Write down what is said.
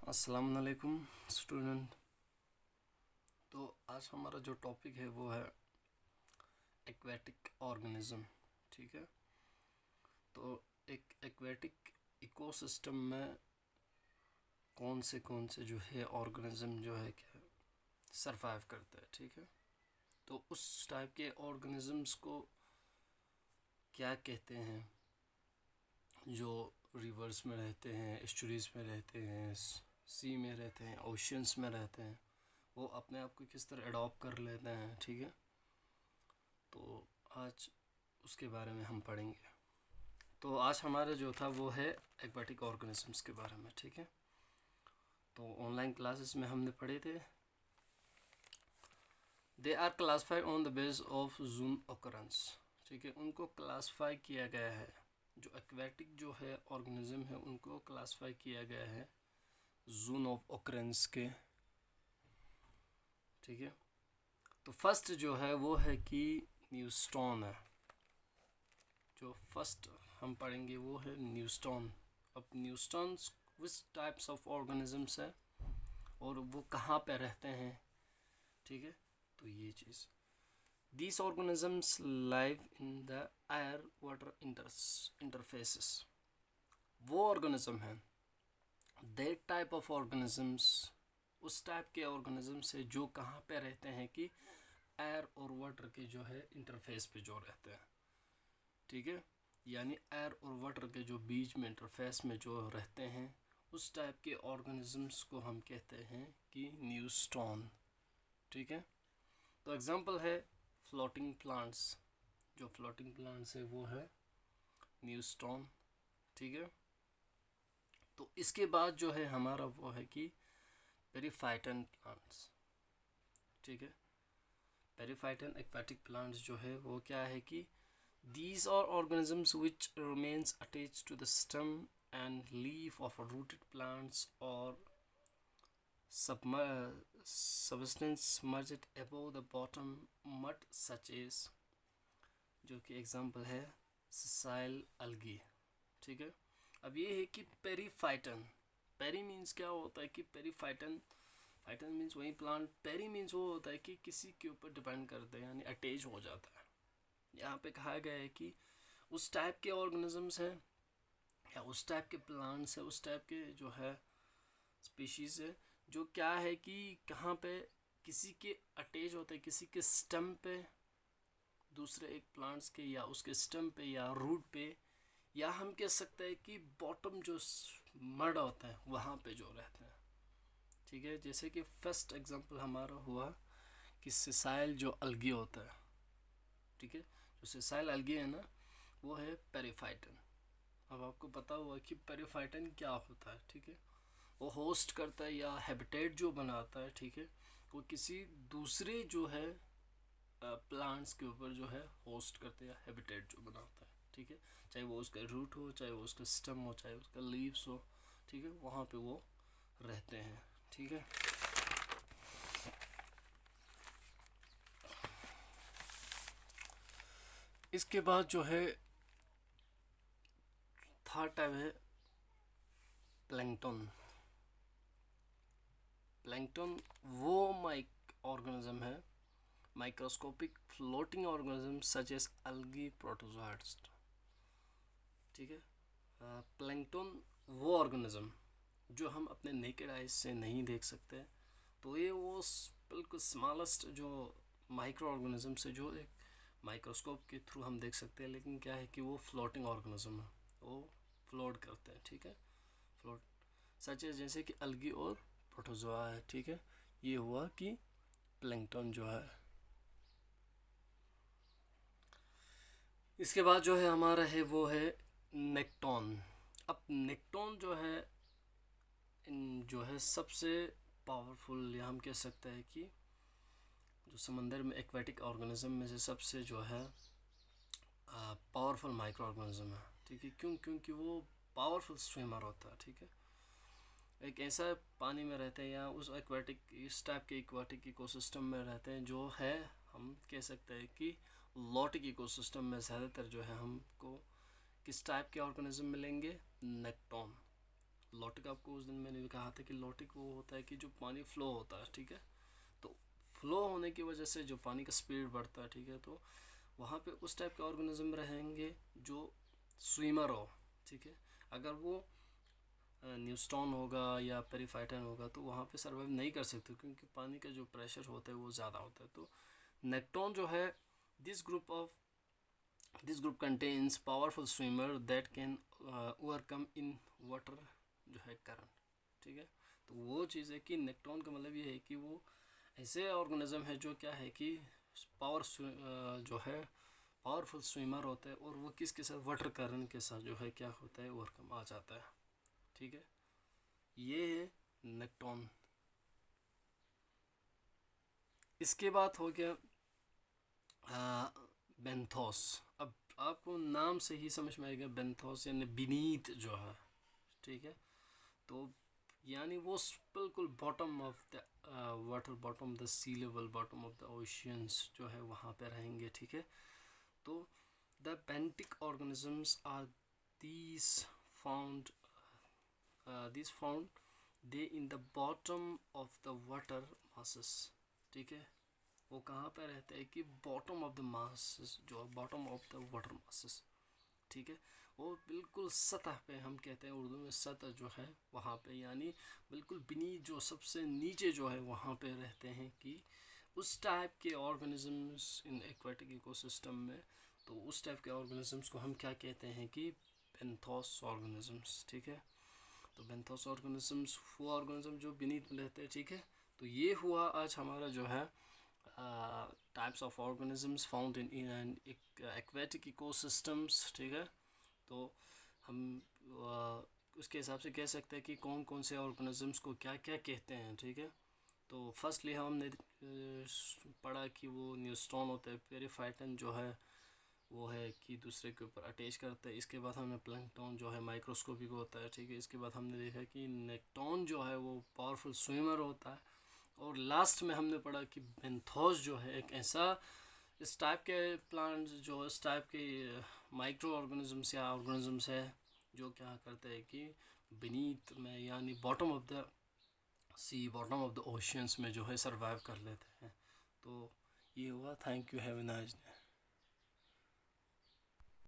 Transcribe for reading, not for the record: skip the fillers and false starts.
अस्सलाम वालेकुम स्टूडेंट। तो आज हमारा जो टॉपिक है वो है एक्वेटिक ऑर्गेनिज्म। ठीक है, तो एक एक्वेटिक इकोसिस्टम में कौन से जो है ऑर्गेनिज्म जो है क्या सरवाइव करते हैं। ठीक है, तो उस टाइप के ऑर्गेनिजम्स को क्या कहते हैं जो रिवर्स में रहते हैं, एस्चुरीज में रहते हैं, सी में रहते हैं, ओशियंस में रहते हैं, वो अपने आप को किस तरह अडॉप्ट कर लेते हैं। ठीक है, तो आज उसके बारे में हम पढ़ेंगे। तो आज हमारा जो था वो है एक्वाटिक ऑर्गेनिजम्स के बारे में। ठीक है, तो ऑनलाइन क्लासेस में हमने पढ़े थे they are classified on the base of June occurrence. ठीक है, उनको क्लासिफाई किया गया है, जो एक्वाटिक जो है ऑर्गेनिज्म है उनको क्लासिफाई किया गया है जून ऑफ ऑकरेंस के। ठीक है, तो फर्स्ट जो है वो है कि न्यूस्टोन है। जो फर्स्ट हम पढ़ेंगे वो है न्यूस्टोन। अब न्यूस्टोन विच टाइप्स ऑफ ऑर्गेनिजम्स है और वो कहाँ पे रहते हैं। ठीक है, तो ये चीज़ these organisms live in the air water interfaces. वो ऑर्गेनिज्म है दैट टाइप ऑफ ऑर्गेनिजम्स, उस टाइप के ऑर्गेनिज्म से जो कहाँ पे रहते हैं कि एयर और वाटर के जो है इंटरफेस पे जो रहते हैं। ठीक है, यानी एयर और वाटर के जो बीच में इंटरफेस में जो रहते हैं उस टाइप के ऑर्गेनिजम्स को हम कहते हैं कि न्यूस्टोन। ठीक है, तो एग्जांपल है फ्लोटिंग प्लांट्स। जो फ्लोटिंग प्लांट्स है वो है न्यूस्टोन। ठीक है, तो इसके बाद जो है हमारा वो है कि पेरीफाइटन प्लांट्स। ठीक है, पेरीफाइटन एक्वाटिक प्लांट्स जो है वो क्या है कि these are organisms which remains attached to the stem and leaf of rooted plants or substance submerged above the bottom mud such as, जो कि एग्जांपल है sessile algae। ठीक है, अब ये है कि पेरीफाइटन, पेरी मीन्स क्या होता है कि पेरीफाइटन, फाइटन मीन्स वही प्लांट, पेरी मीन्स वो होता है कि किसी के ऊपर डिपेंड करता है यानी अटैच हो जाता है। यहाँ पे कहा गया है कि उस टाइप के ऑर्गेनिजम्स हैं या उस टाइप के प्लांट्स है, उस टाइप के जो है स्पीशीज़ है जो क्या है कि कहाँ पे किसी के अटैच होते हैं, किसी के स्टेम पे, दूसरे एक प्लांट्स के या उसके स्टेम पे या रूट पे, या हम कह सकते हैं कि बॉटम जो मड होता है वहाँ पे जो रहते हैं। ठीक है, जैसे कि फर्स्ट एग्जांपल हमारा हुआ कि सिसाइल जो अलगी होता है। ठीक है, जो सिसाइल अलगी है ना वो है पेरीफाइटन। अब आपको पता हुआ कि पेरीफाइटन क्या होता है। ठीक है, वो होस्ट करता है या हैबिटेट जो बनाता है। ठीक है, वो किसी दूसरे जो है प्लांट्स के ऊपर जो है होस्ट करता है या हैबिटेट जो बनाता है। ठीक है, चाहे वो उसका रूट हो, चाहे वो उसका स्टेम हो, चाहे उसका लीव्स हो। ठीक है, वहाँ पे वो रहते हैं। ठीक है, इसके बाद जो है थर्ड टाइप है प्लैंकटन। प्लैंकटन वो ऑर्गेनिज्म है microscopic floating organism such as algae protozoans. ठीक है, प्लैंकटन वो ऑर्गेनिज्म जो हम अपने नेकेड आइज से नहीं देख सकते, तो ये वो बिल्कुल स्मॉलेस्ट जो माइक्रो ऑर्गेनिज्म से जो एक माइक्रोस्कोप के थ्रू हम देख सकते हैं, लेकिन क्या है कि वो फ्लोटिंग ऑर्गेनिज्म है, वो फ्लोट करते हैं। ठीक है, फ्लोट सच है जैसे कि अलगी और प्रोटोजोआ है। ठीक है, ये हुआ कि प्लैंकटन जो है। इसके बाद जो है हमारा है वो है नेक्टोन। अब नेक्टोन जो है जो है सबसे पावरफुल, या हम कह सकते हैं कि जो समंदर में एक्वेटिक ऑर्गेनिज्म में से सबसे जो है पावरफुल माइक्रो ऑर्गेनिज्म है। ठीक है, क्योंकि वो पावरफुल स्विमर होता है। ठीक है, एक ऐसा पानी में रहते हैं या उस एक्वेटिक, इस टाइप के एक्वेटिक इकोसिस्टम में रहते हैं जो है हम कह सकते हैं कि लॉटिक इकोसिस्टम में ज़्यादातर जो है हमको किस टाइप के ऑर्गेनिज्म मिलेंगे, नेक्टोन। लॉटिक आपको उस दिन मैंने भी कहा था कि लॉटिक वो होता है कि जो पानी फ्लो होता है, ठीक है। तो फ्लो होने की वजह से जो पानी का स्पीड बढ़ता है, ठीक है, तो वहाँ पे उस टाइप के ऑर्गेनिज्म रहेंगे जो स्विमर हो, ठीक है। अगर वो न्यूस्टॉन होगा या पेरीफाइटन होगा तो वहाँ पे सर्वाइव नहीं कर सकते, क्योंकि पानी का जो प्रेशर होता है वो ज़्यादा होता है। तो नेक्टोन जो है, this group contains powerful swimmer that can overcome in water जो है करंट, ठीक है। तो वो चीज़ है कि नेक्टोन का मतलब ये है कि वो ऐसे ऑर्गेनिज्म है जो क्या है कि जो है पावरफुल स्विमर होता है, और वो किसके साथ, वाटर करंट के साथ जो है क्या होता है, ओवरकम आ जाता है, ठीक है। ये है नेक्टोन। इसके बाद हो गया बेंथोस। अब आपको नाम से ही समझ में आएगा, बेंथोस यानी बीनीथ जो है, ठीक है। तो यानी वो बिल्कुल bottom of the water, bottom of the sea level, bottom of the oceans जो है वहाँ पे रहेंगे, ठीक है। तो the benthic organisms are these found these found they in the bottom of the water masses, ठीक है। वो कहाँ पे रहते हैं कि बॉटम ऑफ द मासेस, जो bottom of the water masses, ठीक है। वो बिल्कुल सतह पे, हम कहते हैं उर्दू में सतह जो है वहाँ पे, यानी बिल्कुल बीनीथ, जो सबसे नीचे जो है वहाँ पे रहते हैं कि उस टाइप के ऑर्गेनिजम्स इन एक्वाटिक इकोसिस्टम में। तो उस टाइप के ऑर्गेनिजम्स को हम क्या कहते हैं कि बेंथोस ऑर्गेनिजम्स, ठीक है। तो बेंथोस ऑर्गेनिजम्स वो ऑर्गेनिज्म जो बीनीथ में रहते हैं, ठीक है। तो ये हुआ आज हमारा जो है types of organisms found in aquatic ecosystems, ठीक है। तो हम उसके हिसाब से कह सकते हैं कि कौन कौन से ऑर्गेनिजम्स को क्या क्या कहते हैं, ठीक है। तो फर्स्टली हमने पढ़ा कि वो न्यूस्टॉन होता है, पेरीफाइटन जो है वो है कि दूसरे के ऊपर अटैच करता है। इसके बाद हमने प्लैंकटन जो है माइक्रोस्कोपिक होता है, ठीक है। इसके बाद हमने देखा कि नेक्टॉन जो है वो पावरफुल स्विमर होता है। और लास्ट में हमने पढ़ा कि बेंथोस जो है एक ऐसा, इस टाइप के प्लांट्स जो इस टाइप के माइक्रो ऑर्गेनिजम्स या ऑर्गेनिजम्स है जो क्या करते हैं कि बीनीथ में यानी bottom of the sea, bottom of the oceans में जो है सर्वाइव कर लेते हैं। तो ये हुआ। Thank you, have a nice day.